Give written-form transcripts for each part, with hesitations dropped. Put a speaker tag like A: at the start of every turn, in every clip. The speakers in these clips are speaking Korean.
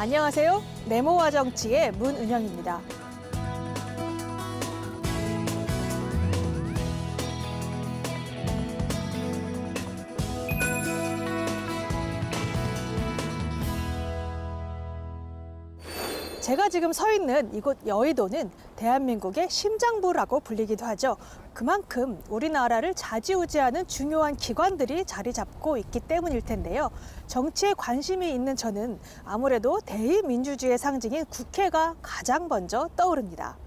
A: 안녕하세요. 네모와 정치의 문은영입니다. 제가 지금 서 있는 이곳 여의도는 대한민국의 심장부라고 불리기도 하죠. 그만큼 우리나라를 좌지우지하는 중요한 기관들이 자리 잡고 있기 때문일 텐데요. 정치에 관심이 있는 저는 아무래도 대의민주주의의 상징인 국회가 가장 먼저 떠오릅니다.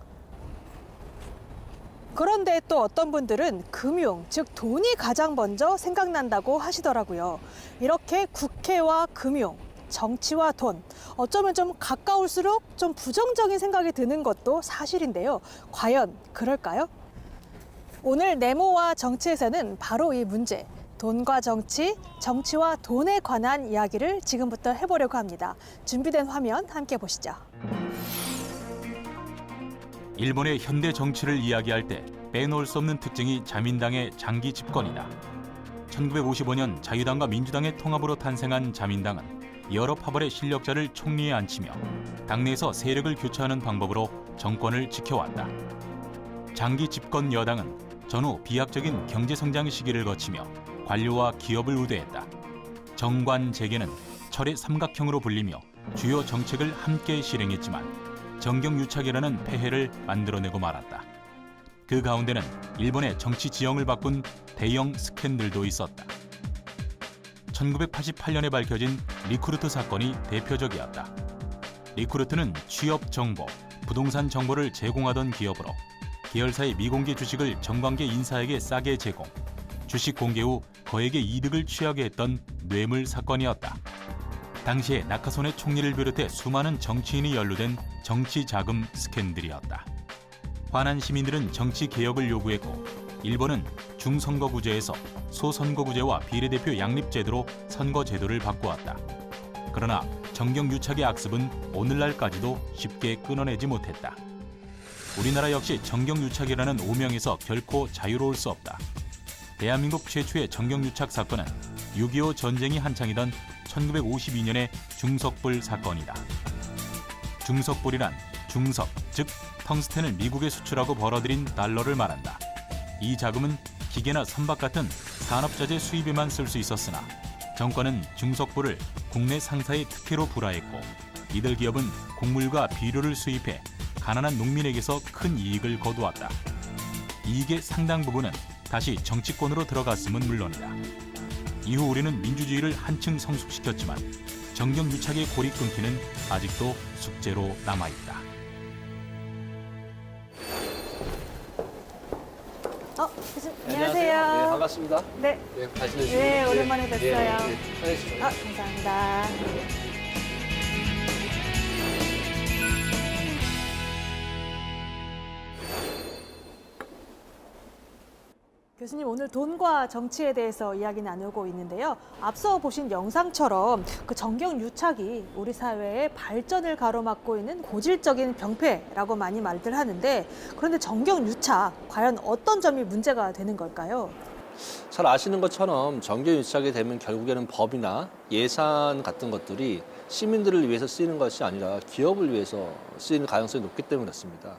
A: 그런데 또 어떤 분들은 금융, 즉 돈이 가장 먼저 생각난다고 하시더라고요. 이렇게 국회와 금융, 정치와 돈, 어쩌면 좀 가까울수록 좀 부정적인 생각이 드는 것도 사실인데요. 과연 그럴까요? 오늘 네모와 정치에서는 바로 이 문제, 돈과 정치, 정치와 돈에 관한 이야기를 지금부터 해보려고 합니다. 준비된 화면 함께 보시죠.
B: 일본의 현대 정치를 이야기할 때 빼놓을 수 없는 특징이 자민당의 장기 집권이다. 1955년 자유당과 민주당의 통합으로 탄생한 자민당은 여러 파벌의 실력자를 총리에 앉히며 당내에서 세력을 교체하는 방법으로 정권을 지켜왔다. 장기 집권 여당은 전후 비약적인 경제성장 시기를 거치며 관료와 기업을 우대했다. 정관재계는 철의 삼각형으로 불리며 주요 정책을 함께 실행했지만 정경유착이라는 폐해를 만들어내고 말았다. 그 가운데는 일본의 정치 지형을 바꾼 대형 스캔들도 있었다. 1988년에 밝혀진 리크루트 사건이 대표적이었다. 리크루트는 취업 정보, 부동산 정보를 제공하던 기업으로 계열사의 미공개 주식을 정관계 인사에게 싸게 제공, 주식 공개 후 거액의 이득을 취하게 했던 뇌물 사건이었다. 당시에 나카소네 총리를 비롯해 수많은 정치인이 연루된 정치 자금 스캔들이었다. 화난 시민들은 정치 개혁을 요구했고 일본은 중선거구제에서 소선거구제와 비례대표 양립제도로 선거제도를 바꾸었다. 그러나 정경유착의 악습은 오늘날까지도 쉽게 끊어내지 못했다. 우리나라 역시 정경유착이라는 오명에서 결코 자유로울 수 없다. 대한민국 최초의 정경유착 사건은 6.25 전쟁이 한창이던 1952년의 중석불 사건이다. 중석불이란 중석, 즉 텅스텐을 미국에 수출하고 벌어들인 달러를 말한다. 이 자금은 기계나 선박 같은 산업자재 수입에만 쓸 수 있었으나 정권은 중석불을 국내 상사의 특혜로 불화했고 이들 기업은 곡물과 비료를 수입해 가난한 농민에게서 큰 이익을 거두었다. 이익의 상당 부분은 다시 정치권으로 들어갔음은 물론이다. 이후 우리는 민주주의를 한층 성숙시켰지만 정경유착의 고리 끊기는 아직도 숙제로 남아있다.
A: 교수님,
C: 안녕하세요.
A: 안녕하세요.
C: 네, 반갑습니다.
A: 네,
C: 네, 잘 지내시고.
A: 네, 오랜만에 뵀어요.
C: 편해지세요.
A: 감사합니다. 교수님, 오늘 돈과 정치에 대해서 이야기 나누고 있는데요. 앞서 보신 영상처럼 그 정경유착이 우리 사회의 발전을 가로막고 있는 고질적인 병폐라고 많이 말들 하는데, 그런데 정경유착, 과연 어떤 점이 문제가 되는 걸까요?
C: 잘 아시는 것처럼 정경유착이 되면 결국에는 법이나 예산 같은 것들이 시민들을 위해서 쓰이는 것이 아니라 기업을 위해서 쓰이는 가능성이 높기 때문에 그렇습니다.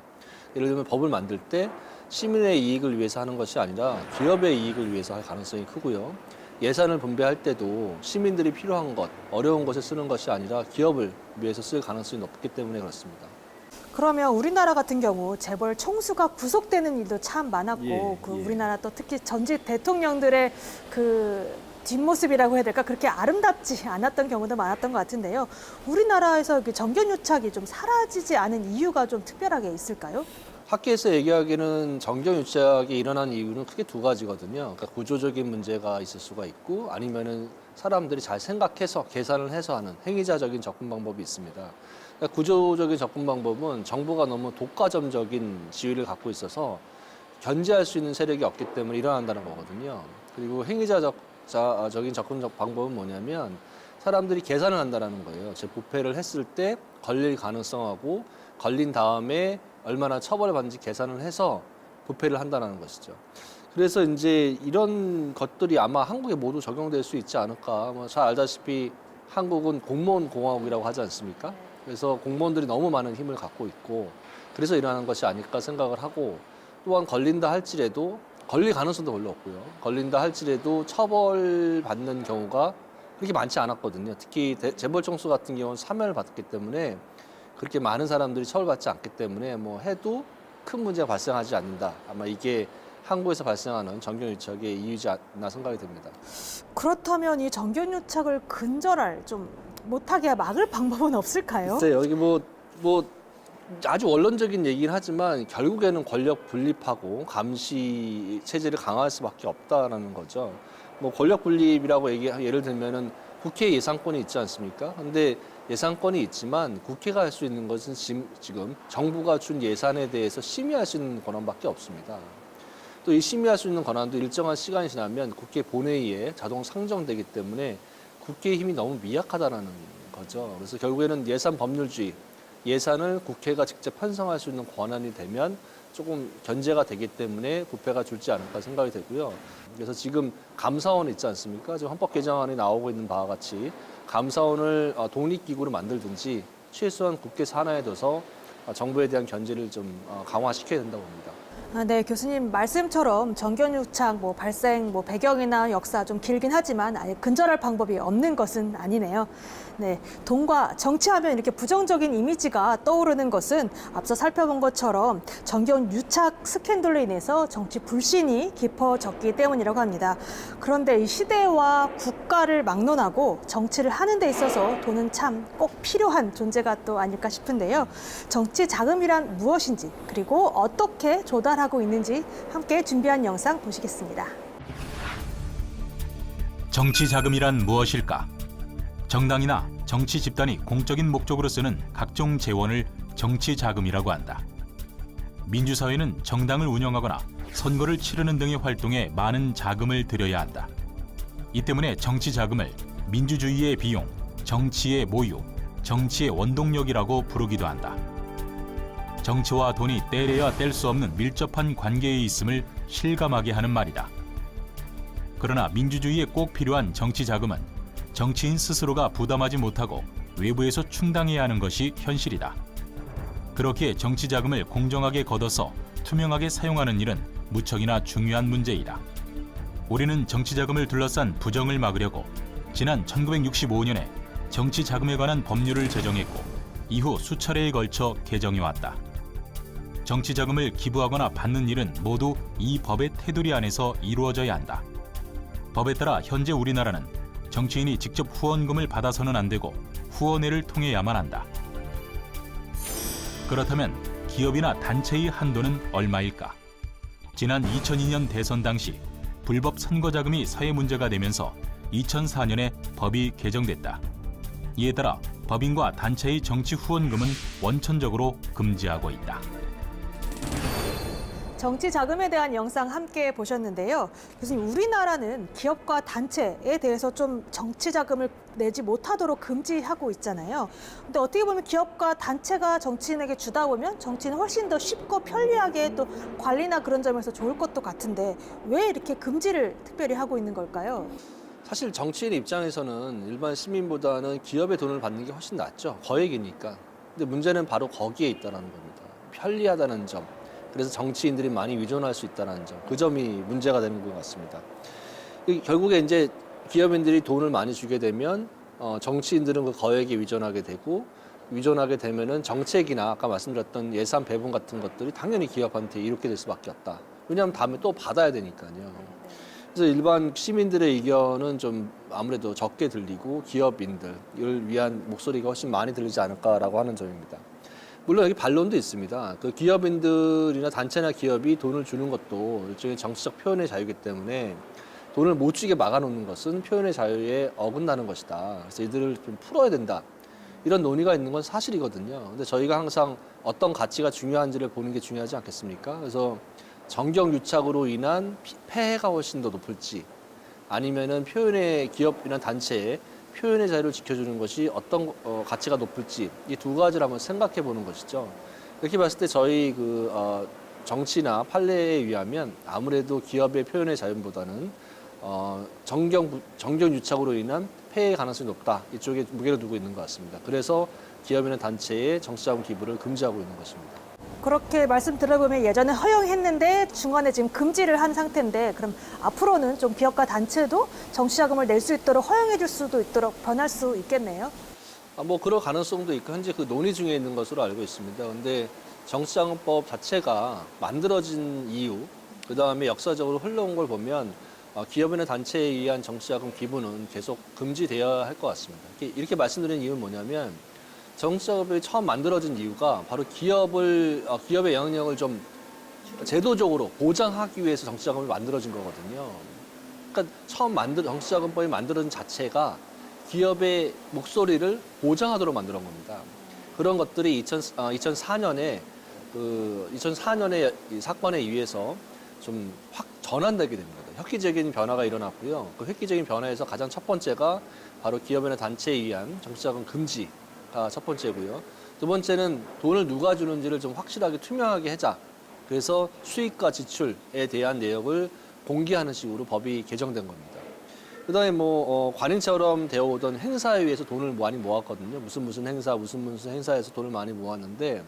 C: 예를 들면 법을 만들 때 시민의 이익을 위해서 하는 것이 아니라 기업의 이익을 위해서 할 가능성이 크고요. 예산을 분배할 때도 시민들이 필요한 것, 어려운 것에 쓰는 것이 아니라 기업을 위해서 쓸 가능성이 높기 때문에 그렇습니다.
A: 그러면 우리나라 같은 경우 재벌 총수가 구속되는 일도 참 많았고,
C: 예.
A: 우리나라 또 특히 전직 대통령들의 그 뒷모습이라고 해야 될까, 그렇게 아름답지 않았던 경우도 많았던 것 같은데요. 우리나라에서 정경유착이 좀 사라지지 않은 이유가 좀 특별하게 있을까요?
C: 학계에서 얘기하기는 정경유착이 일어난 이유는 크게 두 가지거든요. 그러니까 구조적인 문제가 있을 수가 있고 아니면은 사람들이 잘 생각해서 계산을 해서 하는 행위자적인 접근 방법이 있습니다. 그러니까 구조적인 접근 방법은 정부가 너무 독과점적인 지위를 갖고 있어서 견제할 수 있는 세력이 없기 때문에 일어난다는 거거든요. 그리고 행위자적인 접근 방법은 뭐냐면 사람들이 계산을 한다는 거예요. 제 부패를 했을 때 걸릴 가능성하고 걸린 다음에 얼마나 처벌을 받는지 계산을 해서 부패를 한다는 것이죠. 그래서 이제 이런 것들이 아마 한국에 모두 적용될 수 있지 않을까. 뭐 잘 알다시피 한국은 공무원 공화국이라고 하지 않습니까? 그래서 공무원들이 너무 많은 힘을 갖고 있고 그래서 일어나는 것이 아닐까 생각을 하고 또한 걸린다 할지라도 걸릴 가능성도 별로 없고요. 걸린다 할지라도 처벌받는 경우가 그렇게 많지 않았거든요. 특히 재벌총수 같은 경우는 사면을 받았기 때문에 그렇게 많은 사람들이 처벌받지 않기 때문에 뭐 해도 큰 문제가 발생하지 않는다. 아마 이게 한국에서 발생하는 정경유착의 이유지 않나 생각이 듭니다.
A: 그렇다면 이 정경유착을 근절할 좀 못하게 막을 방법은 없을까요?
C: 글쎄요, 여기 뭐 아주 원론적인 얘기긴 하지만 결국에는 권력 분립하고 감시 체제를 강화할 수밖에 없다라는 거죠. 뭐 권력 분립이라고 예를 들면은 국회 예산권이 있지 않습니까? 근데 예산권이 있지만 국회가 할 수 있는 것은 지금 정부가 준 예산에 대해서 심의할 수 있는 권한밖에 없습니다. 또 이 심의할 수 있는 권한도 일정한 시간이 지나면 국회 본회의에 자동 상정되기 때문에 국회의 힘이 너무 미약하다라는 거죠. 그래서 결국에는 예산 법률주의, 예산을 국회가 직접 편성할 수 있는 권한이 되면 조금 견제가 되기 때문에 부패가 줄지 않을까 생각이 되고요. 그래서 지금 감사원 있지 않습니까? 지금 헌법 개정안이 나오고 있는 바와 같이 감사원을 독립기구로 만들든지 최소한 국회 산하에 둬서 정부에 대한 견제를 좀 강화시켜야 된다고 봅니다.
A: 네, 교수님 말씀처럼 정경유착 발생 배경이나 역사 좀 길긴 하지만 아예 근절할 방법이 없는 것은 아니네요. 네, 돈과 정치하면 이렇게 부정적인 이미지가 떠오르는 것은 앞서 살펴본 것처럼 정경유착 스캔들로 인해서 정치 불신이 깊어졌기 때문이라고 합니다. 그런데 이 시대와 국가를 막론하고 정치를 하는 데 있어서 돈은 참 꼭 필요한 존재가 또 아닐까 싶은데요. 정치 자금이란 무엇인지 그리고 어떻게 조달하고 있는지 함께 준비한 영상 보시겠습니다.
B: 정치 자금이란 무엇일까? 정당이나 정치 집단이 공적인 목적으로 쓰는 각종 재원을 정치 자금이라고 한다. 민주사회는 정당을 운영하거나 선거를 치르는 등의 활동에 많은 자금을 들여야 한다. 이 때문에 정치 자금을 민주주의의 비용, 정치의 모유, 정치의 원동력이라고 부르기도 한다. 정치와 돈이 떼려야 뗄 수 없는 밀접한 관계에 있음을 실감하게 하는 말이다. 그러나 민주주의에 꼭 필요한 정치 자금은 정치인 스스로가 부담하지 못하고 외부에서 충당해야 하는 것이 현실이다. 그렇게 정치 자금을 공정하게 걷어서 투명하게 사용하는 일은 무척이나 중요한 문제이다. 우리는 정치 자금을 둘러싼 부정을 막으려고 지난 1965년에 정치 자금에 관한 법률을 제정했고 이후 수차례에 걸쳐 개정해왔다. 정치 자금을 기부하거나 받는 일은 모두 이 법의 테두리 안에서 이루어져야 한다. 법에 따라 현재 우리나라는 정치인이 직접 후원금을 받아서는 안 되고 후원회를 통해야만 한다. 그렇다면 기업이나 단체의 한도는 얼마일까? 지난 2002년 대선 당시 불법 선거 자금이 사회 문제가 되면서 2004년에 법이 개정됐다. 이에 따라 법인과 단체의 정치 후원금은 원천적으로 금지하고 있다.
A: 정치 자금에 대한 영상 함께 보셨는데요. 교수님, 우리나라는 기업과 단체에 대해서 좀 정치 자금을 내지 못하도록 금지하고 있잖아요. 근데 어떻게 보면 기업과 단체가 정치인에게 주다 보면 정치인은 훨씬 더 쉽고 편리하게 또 관리나 그런 점에서 좋을 것도 같은데 왜 이렇게 금지를 특별히 하고 있는 걸까요?
C: 사실 정치인 입장에서는 일반 시민보다는 기업의 돈을 받는 게 훨씬 낫죠. 거액이니까. 근데 문제는 바로 거기에 있다는 겁니다. 편리하다는 점. 그래서 정치인들이 많이 위존할 수 있다는 점. 그 점이 문제가 되는 것 같습니다. 결국에 이제 기업인들이 돈을 많이 주게 되면 정치인들은 그 거액에 위존하게 되고 위존하게 되면은 정책이나 아까 말씀드렸던 예산 배분 같은 것들이 당연히 기업한테 이렇게 될 수밖에 없다. 왜냐하면 다음에 또 받아야 되니까요. 그래서 일반 시민들의 의견은 좀 아무래도 적게 들리고 기업인들을 위한 목소리가 훨씬 많이 들리지 않을까라고 하는 점입니다. 물론 여기 반론도 있습니다. 그 기업인들이나 단체나 기업이 돈을 주는 것도 일종의 정치적 표현의 자유이기 때문에 돈을 못 주게 막아놓는 것은 표현의 자유에 어긋나는 것이다. 그래서 이들을 좀 풀어야 된다. 이런 논의가 있는 건 사실이거든요. 근데 저희가 항상 어떤 가치가 중요한지를 보는 게 중요하지 않겠습니까? 그래서 정경유착으로 인한 폐해가 훨씬 더 높을지 아니면은 표현의 기업이나 단체의 표현의 자유를 지켜주는 것이 어떤 가치가 높을지 이 두 가지를 한번 생각해 보는 것이죠. 이렇게 봤을 때 저희 정치나 판례에 의하면 아무래도 기업의 표현의 자유보다는 정경유착으로 인한 폐해 가능성이 높다. 이쪽에 무게를 두고 있는 것 같습니다. 그래서 기업이나 단체에 정치자금 기부를 금지하고 있는 것입니다.
A: 그렇게 말씀 들어보면 예전에 허용했는데 중간에 지금 금지를 한 상태인데 그럼 앞으로는 좀 기업과 단체도 정치자금을 낼 수 있도록 허용해 줄 수도 있도록 변할 수 있겠네요.
C: 뭐 그럴 가능성도 있고 현재 그 논의 중에 있는 것으로 알고 있습니다. 그런데 정치자금법 자체가 만들어진 이유, 그 다음에 역사적으로 흘러온 걸 보면 기업이나 단체에 의한 정치자금 기부는 계속 금지되어야 할 것 같습니다. 이렇게 말씀드리는 이유는 뭐냐면 정치자금이 처음 만들어진 이유가 바로 기업의 영향력을 좀 제도적으로 보장하기 위해서 정치자금이 만들어진 거거든요. 그러니까 정치자금법이 만들어진 자체가 기업의 목소리를 보장하도록 만들어 겁니다. 그런 것들이 2004년에 이 사건에 의해서 좀 확 전환되게 됩니다. 획기적인 변화가 일어났고요. 그 획기적인 변화에서 가장 첫 번째가 바로 기업이나 단체에 의한 정치자금 금지가 첫 번째고요. 두 번째는 돈을 누가 주는지를 좀 확실하게 투명하게 하자. 그래서 수익과 지출에 대한 내역을 공개하는 식으로 법이 개정된 겁니다. 그다음에 관행처럼 되어 오던 행사에 의해서 돈을 많이 모았거든요. 무슨 행사, 무슨 행사에서 돈을 많이 모았는데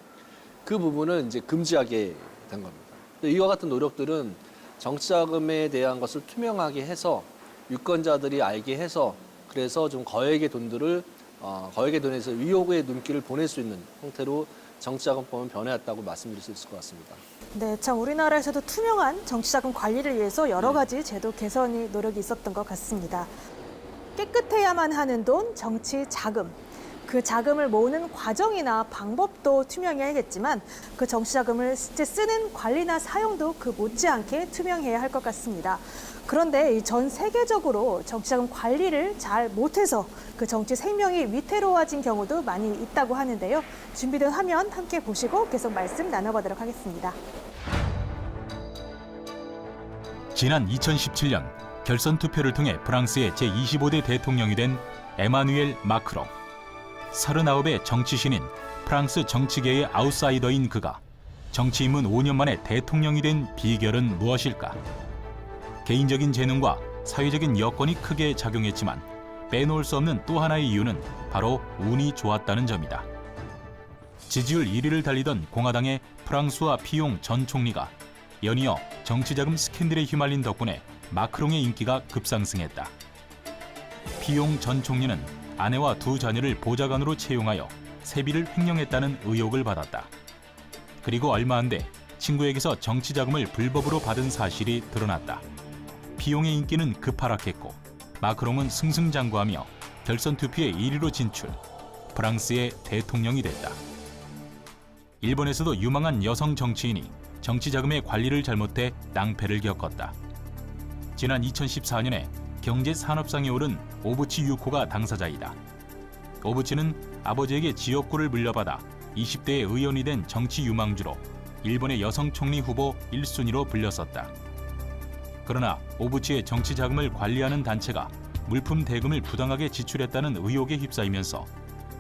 C: 그 부분을 이제 금지하게 된 겁니다. 이와 같은 노력들은 정치자금에 대한 것을 투명하게 해서 유권자들이 알게 해서 그래서 좀 거액의 돈에서 의혹의 눈길을 보낼 수 있는 형태로 정치자금법은 변해왔다고 말씀드릴 수 있을 것 같습니다.
A: 네, 참 우리나라에서도 투명한 정치자금 관리를 위해서 여러 가지 제도 개선이 노력이 있었던 것 같습니다. 깨끗해야만 하는 돈, 정치 자금. 그 자금을 모으는 과정이나 방법도 투명해야겠지만 그 정치 자금을 실제 쓰는 관리나 사용도 그 못지않게 투명해야 할 것 같습니다. 그런데 전 세계적으로 정치 자금 관리를 잘 못해서 그 정치 생명이 위태로워진 경우도 많이 있다고 하는데요. 준비된 화면 함께 보시고 계속 말씀 나눠보도록 하겠습니다.
B: 지난 2017년 결선 투표를 통해 프랑스의 제25대 대통령이 된 에마누엘 마크롱. 39의 정치신인 프랑스 정치계의 아웃사이더인 그가 정치 입문 5년 만에 대통령이 된 비결은 무엇일까? 개인적인 재능과 사회적인 여건이 크게 작용했지만 빼놓을 수 없는 또 하나의 이유는 바로 운이 좋았다는 점이다. 지지율 1위를 달리던 공화당의 프랑수아 피용 전 총리가 연이어 정치자금 스캔들에 휘말린 덕분에 마크롱의 인기가 급상승했다. 피용 전 총리는 아내와 두 자녀를 보좌관으로 채용하여 세비를 횡령했다는 의혹을 받았다. 그리고 얼마 안 돼 친구에게서 정치자금을 불법으로 받은 사실이 드러났다. 피용의 인기는 급하락했고 마크롱은 승승장구하며 결선 투표에 1위로 진출, 프랑스의 대통령이 됐다. 일본에서도 유망한 여성 정치인이 정치자금의 관리를 잘못해 낭패를 겪었다. 지난 2014년에 경제산업상에 오른 오부치 유코가 당사자이다. 오부치는 아버지에게 지역구를 물려받아 20대에 의원이 된 정치 유망주로 일본의 여성 총리 후보 1순위로 불렸었다. 그러나 오부치의 정치 자금을 관리하는 단체가 물품 대금을 부당하게 지출했다는 의혹에 휩싸이면서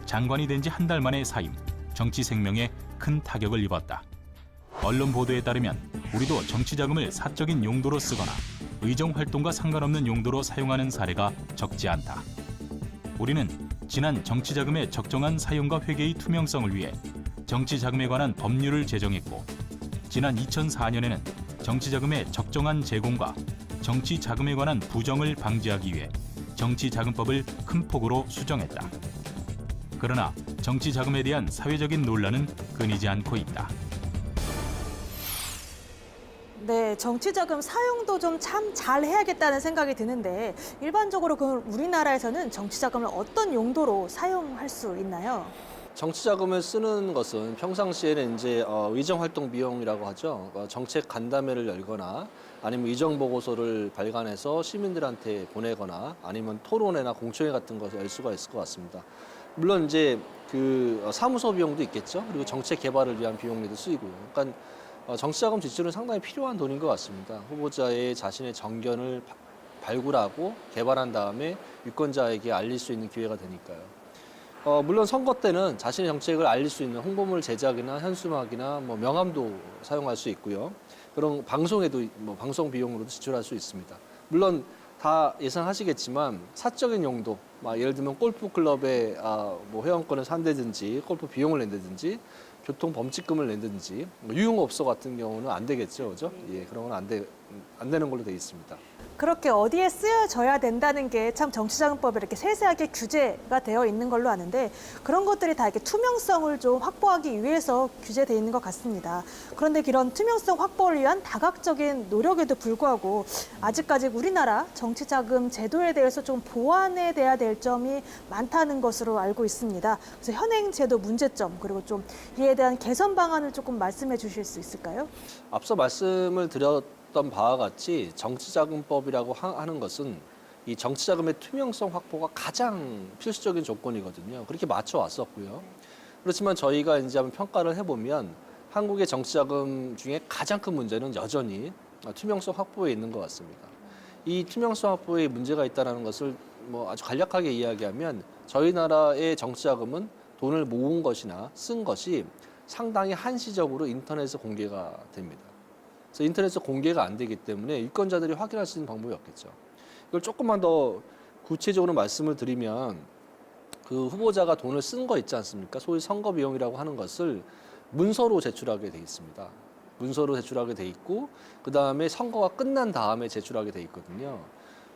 B: 장관이 된 지 한 달 만에 사임, 정치 생명에 큰 타격을 입었다. 언론 보도에 따르면 우리도 정치 자금을 사적인 용도로 쓰거나 의정 활동과 상관없는 용도로 사용하는 사례가 적지 않다. 우리는 지난 정치 자금의 적정한 사용과 회계의 투명성을 위해 정치 자금에 관한 법률을 제정했고, 지난 2004년에는 정치 자금의 적정한 제공과 정치 자금에 관한 부정을 방지하기 위해 정치 자금법을 큰 폭으로 수정했다. 그러나 정치 자금에 대한 사회적인 논란은 끊이지 않고 있다.
A: 네, 정치자금 사용도 좀 참 잘 해야겠다는 생각이 드는데 일반적으로 그 우리나라에서는 정치자금을 어떤 용도로 사용할 수 있나요?
C: 정치자금을 쓰는 것은 평상시에는 이제 의정활동 비용이라고 하죠. 정책 간담회를 열거나 아니면 의정보고서를 발간해서 시민들한테 보내거나 아니면 토론회나 공청회 같은 것을 열 수가 있을 것 같습니다. 물론 이제 그 사무소 비용도 있겠죠. 그리고 정책 개발을 위한 비용에도 쓰이고요. 그러니까 정치자금 지출은 상당히 필요한 돈인 것 같습니다. 후보자의 자신의 정견을 발굴하고 개발한 다음에 유권자에게 알릴 수 있는 기회가 되니까요. 물론 선거 때는 자신의 정책을 알릴 수 있는 홍보물 제작이나 현수막이나 명함도 사용할 수 있고요. 그런 방송에도 방송 비용으로도 지출할 수 있습니다. 물론 다 예상하시겠지만 사적인 용도, 예를 들면 골프 클럽에 뭐 회원권을 산다든지 골프 비용을 낸다든지 교통 범칙금을 낸다든지 유흥업소 같은 경우는 안 되겠죠, 그죠? 예, 그런 건 안 되는 걸로 돼 있습니다.
A: 그렇게 어디에 쓰여져야 된다는 게 참 정치자금법에 이렇게 세세하게 규제가 되어 있는 걸로 아는데 그런 것들이 다 이렇게 투명성을 좀 확보하기 위해서 규제되어 있는 것 같습니다. 그런데 이런 투명성 확보를 위한 다각적인 노력에도 불구하고 아직까지 우리나라 정치자금 제도에 대해서 좀 보완해 돼야 될 점이 많다는 것으로 알고 있습니다. 그래서 현행 제도 문제점 그리고 좀 이에 대한 개선 방안을 조금 말씀해 주실 수 있을까요?
C: 앞서 말씀을 드렸던 바와 같이 정치자금법이라고 하는 것은 이 정치자금의 투명성 확보가 가장 필수적인 조건이거든요. 그렇게 맞춰왔었고요. 그렇지만 저희가 이제 한번 평가를 해보면 한국의 정치자금 중에 가장 큰 문제는 여전히 투명성 확보에 있는 것 같습니다. 이 투명성 확보에 문제가 있다는 것을 뭐 아주 간략하게 이야기하면 저희 나라의 정치자금은 돈을 모은 것이나 쓴 것이 상당히 한시적으로 인터넷에 공개가 됩니다. 그래서 인터넷에 공개가 안 되기 때문에 유권자들이 확인할 수 있는 방법이 없겠죠. 이걸 조금만 더 구체적으로 말씀을 드리면 그 후보자가 돈을 쓴 거 있지 않습니까? 소위 선거 비용이라고 하는 것을 문서로 제출하게 돼 있습니다. 문서로 제출하게 돼 있고 그다음에 선거가 끝난 다음에 제출하게 돼 있거든요.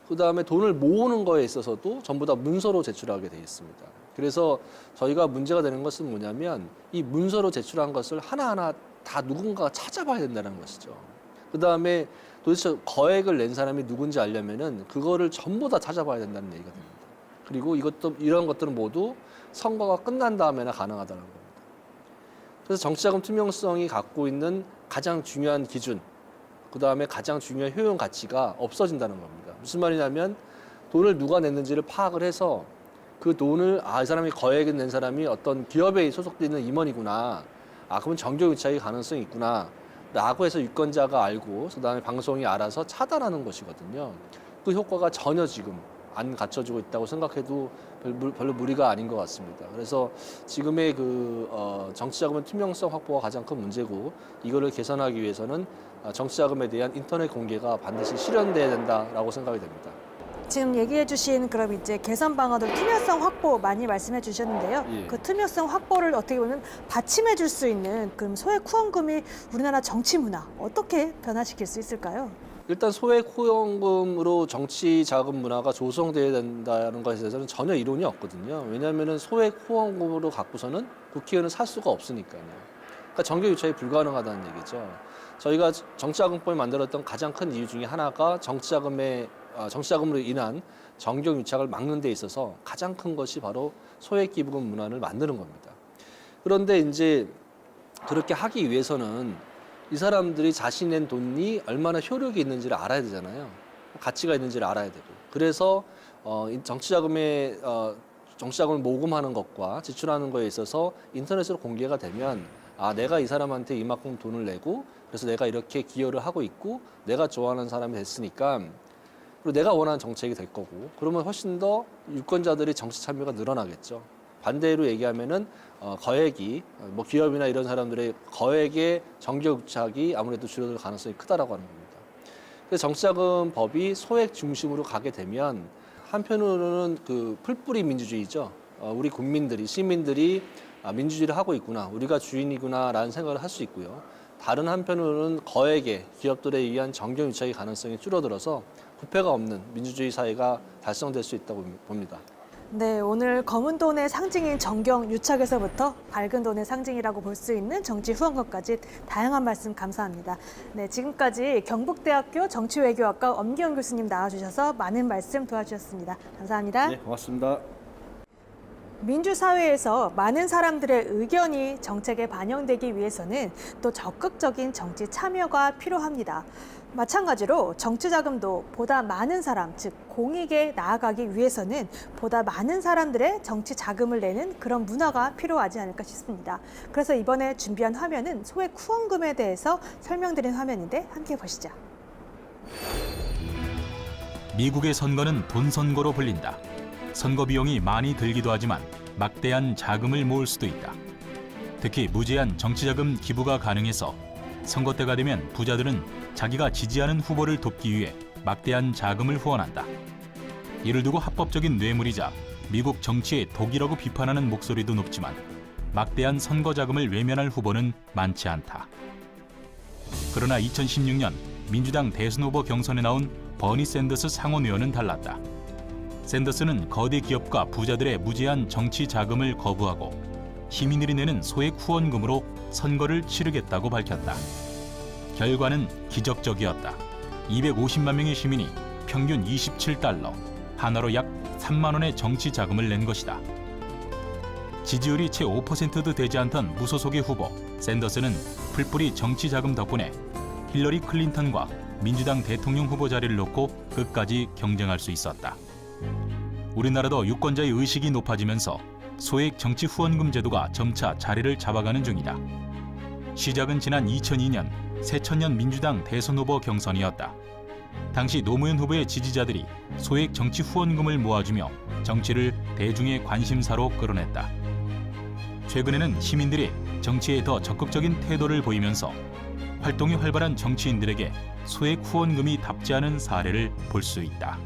C: 그다음에 돈을 모으는 거에 있어서도 전부 다 문서로 제출하게 돼 있습니다. 그래서 저희가 문제가 되는 것은 뭐냐면 이 문서로 제출한 것을 하나하나 다 누군가가 찾아봐야 된다는 것이죠. 그다음에 도대체 거액을 낸 사람이 누군지 알려면은 그거를 전부 다 찾아봐야 된다는 얘기가 됩니다. 그리고 이런 것들은 모두 선거가 끝난 다음에나 가능하다는 겁니다. 그래서 정치자금 투명성이 갖고 있는 가장 중요한 기준, 그다음에 가장 중요한 효용 가치가 없어진다는 겁니다. 무슨 말이냐면 돈을 누가 냈는지를 파악을 해서 그 돈을 이 사람이 거액을 낸 사람이 어떤 기업에 소속돼 있는 임원이구나. 그러면 정경유착의 가능성이 있구나. 라고 해서 유권자가 알고 그다음에 방송이 알아서 차단하는 것이거든요. 그 효과가 전혀 지금 안 갖춰지고 있다고 생각해도 별로 무리가 아닌 것 같습니다. 그래서 지금의 정치자금의 투명성 확보가 가장 큰 문제고 이거를 개선하기 위해서는 정치자금에 대한 인터넷 공개가 반드시 실현돼야 된다라고 생각이 됩니다.
A: 지금 얘기해 주신 그럼 이제 개선 방안으로 투명성 확보 많이 말씀해 주셨는데요.
C: 예.
A: 그 투명성 확보를 어떻게 보면 받침해 줄 수 있는 그럼 소액 후원금이 우리나라 정치 문화 어떻게 변화시킬 수 있을까요?
C: 일단 소액 후원금으로 정치 자금 문화가 조성돼야 된다는 것에 대해서는 전혀 이론이 없거든요. 왜냐하면 소액 후원금으로 갖고서는 국회의원을 살 수가 없으니까요. 그러니까 정경유착이 불가능하다는 얘기죠. 저희가 정치자금법을 만들었던 가장 큰 이유 중에 하나가 정치자금으로 인한 정경유착을 막는 데 있어서 가장 큰 것이 바로 소액기부금 문화를 만드는 겁니다. 그런데 이제 그렇게 하기 위해서는 이 사람들이 자신이 낸 돈이 얼마나 효력이 있는지를 알아야 되잖아요. 가치가 있는지를 알아야 되고. 그래서 정치자금을 모금하는 것과 지출하는 것에 있어서 인터넷으로 공개가 되면 내가 이 사람한테 이만큼 돈을 내고 그래서 내가 이렇게 기여를 하고 있고 내가 좋아하는 사람이 됐으니까 그리고 내가 원하는 정책이 될 거고 그러면 훨씬 더 유권자들이 정치 참여가 늘어나겠죠. 반대로 얘기하면은 거액이 기업이나 이런 사람들의 거액의 정경유착이 아무래도 줄어들 가능성이 크다라고 하는 겁니다. 그래서 정치자금법이 소액 중심으로 가게 되면 한편으로는 그 풀뿌리 민주주의죠. 우리 국민들이 시민들이 민주주의를 하고 있구나, 우리가 주인이구나라는 생각을 할 수 있고요. 다른 한편으로는 거액의 기업들에 의한 정경유착의 가능성이 줄어들어서 부패가 없는 민주주의 사회가 달성될 수 있다고 봅니다.
A: 네, 오늘 검은 돈의 상징인 정경유착에서부터 밝은 돈의 상징이라고 볼 수 있는 정치 후원금까지 다양한 말씀 감사합니다. 네, 지금까지 경북대학교 정치외교학과 엄기영 교수님 나와주셔서 많은 말씀 도와주셨습니다. 감사합니다.
C: 네, 고맙습니다.
A: 민주사회에서 많은 사람들의 의견이 정책에 반영되기 위해서는 또 적극적인 정치 참여가 필요합니다. 마찬가지로 정치자금도 보다 많은 사람, 즉 공익에 나아가기 위해서는 보다 많은 사람들의 정치 자금을 내는 그런 문화가 필요하지 않을까 싶습니다. 그래서 이번에 준비한 화면은 소액 후원금에 대해서 설명드린 화면인데 함께 보시죠.
B: 미국의 선거는 돈 선거로 불린다. 선거 비용이 많이 들기도 하지만 막대한 자금을 모을 수도 있다. 특히 무제한 정치자금 기부가 가능해서 선거 때가 되면 부자들은 자기가 지지하는 후보를 돕기 위해 막대한 자금을 후원한다. 이를 두고 합법적인 뇌물이자 미국 정치의 독이라고 비판하는 목소리도 높지만 막대한 선거 자금을 외면할 후보는 많지 않다. 그러나 2016년 민주당 대선 후보 경선에 나온 버니 샌더스 상원 의원은 달랐다. 샌더스는 거대 기업과 부자들의 무제한 정치 자금을 거부하고 시민들이 내는 소액 후원금으로 선거를 치르겠다고 밝혔다. 결과는 기적적이었다. 250만 명의 시민이 평균 27달러, 하나로 약 3만 원의 정치 자금을 낸 것이다. 지지율이 채 5%도 되지 않던 무소속의 후보 샌더스는 풀뿌리 정치 자금 덕분에 힐러리 클린턴과 민주당 대통령 후보 자리를 놓고 끝까지 경쟁할 수 있었다. 우리나라도 유권자의 의식이 높아지면서 소액 정치 후원금 제도가 점차 자리를 잡아가는 중이다. 시작은 지난 2002년 새천년 민주당 대선 후보 경선이었다. 당시 노무현 후보의 지지자들이 소액 정치 후원금을 모아주며 정치를 대중의 관심사로 끌어냈다. 최근에는 시민들이 정치에 더 적극적인 태도를 보이면서 활동이 활발한 정치인들에게 소액 후원금이 답지 않은 사례를 볼 수 있다.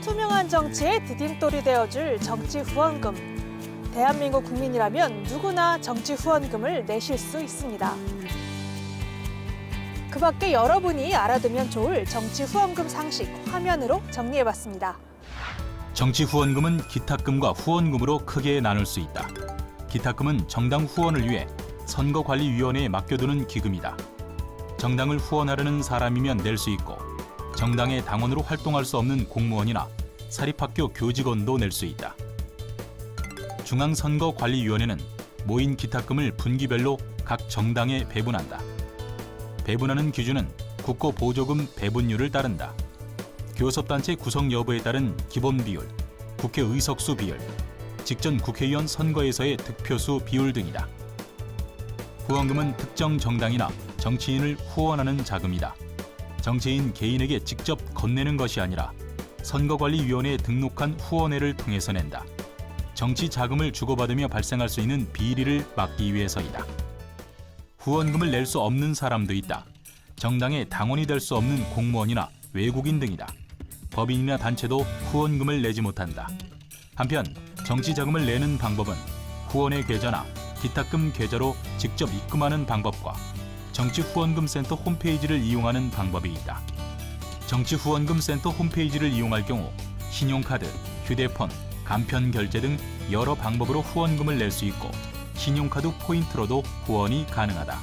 A: 투명한 정치의 디딤돌이 되어줄 정치 후원금. 대한민국 국민이라면 누구나 정치 후원금을 내실 수 있습니다. 그 밖에 여러분이 알아두면 좋을 정치 후원금 상식 화면으로 정리해봤습니다.
B: 정치 후원금은 기탁금과 후원금으로 크게 나눌 수 있다. 기탁금은 정당 후원을 위해 선거관리위원회에 맡겨두는 기금이다. 정당을 후원하려는 사람이면 낼 수 있고 정당의 당원으로 활동할 수 없는 공무원이나 사립학교 교직원도 낼 수 있다. 중앙선거관리위원회는 모인 기탁금을 분기별로 각 정당에 배분한다. 배분하는 기준은 국고보조금 배분율을 따른다. 교섭단체 구성 여부에 따른 기본 비율, 국회 의석수 비율, 직전 국회의원 선거에서의 득표수 비율 등이다. 후원금은 특정 정당이나 정치인을 후원하는 자금이다. 정치인 개인에게 직접 건네는 것이 아니라 선거관리위원회에 등록한 후원회를 통해서 낸다. 정치 자금을 주고받으며 발생할 수 있는 비리를 막기 위해서이다. 후원금을 낼 수 없는 사람도 있다. 정당의 당원이 될 수 없는 공무원이나 외국인 등이다. 법인이나 단체도 후원금을 내지 못한다. 한편 정치 자금을 내는 방법은 후원회 계좌나 기탁금 계좌로 직접 입금하는 방법과 정치후원금센터 홈페이지를 이용하는 방법이 있다. 정치후원금센터 홈페이지를 이용할 경우 신용카드, 휴대폰, 간편 결제 등 여러 방법으로 후원금을 낼 수 있고 신용카드 포인트로도 후원이 가능하다.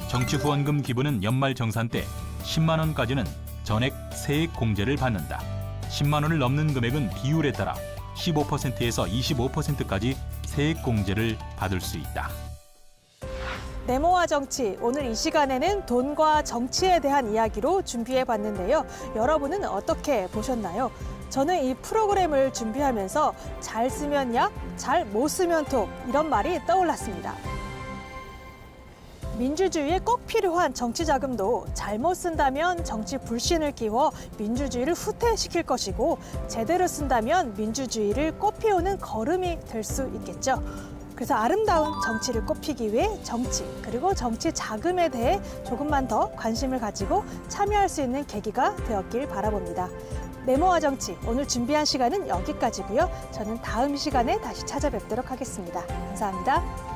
B: 정치후원금 기부는 연말정산 때 10만 원까지는 전액 세액 공제를 받는다. 10만 원을 넘는 금액은 비율에 따라 15%에서 25%까지 세액 공제를 받을 수 있다.
A: 네모와 정치, 오늘 이 시간에는 돈과 정치에 대한 이야기로 준비해봤는데요. 여러분은 어떻게 보셨나요? 저는 이 프로그램을 준비하면서 잘 쓰면 약, 잘 못 쓰면 독 이런 말이 떠올랐습니다. 민주주의에 꼭 필요한 정치 자금도 잘못 쓴다면 정치 불신을 키워 민주주의를 후퇴시킬 것이고 제대로 쓴다면 민주주의를 꽃피우는 걸음이 될 수 있겠죠. 그래서 아름다운 정치를 꽃피기 위해 정치 그리고 정치 자금에 대해 조금만 더 관심을 가지고 참여할 수 있는 계기가 되었길 바라봅니다. 네모와 정치 오늘 준비한 시간은 여기까지고요. 저는 다음 시간에 다시 찾아뵙도록 하겠습니다. 감사합니다.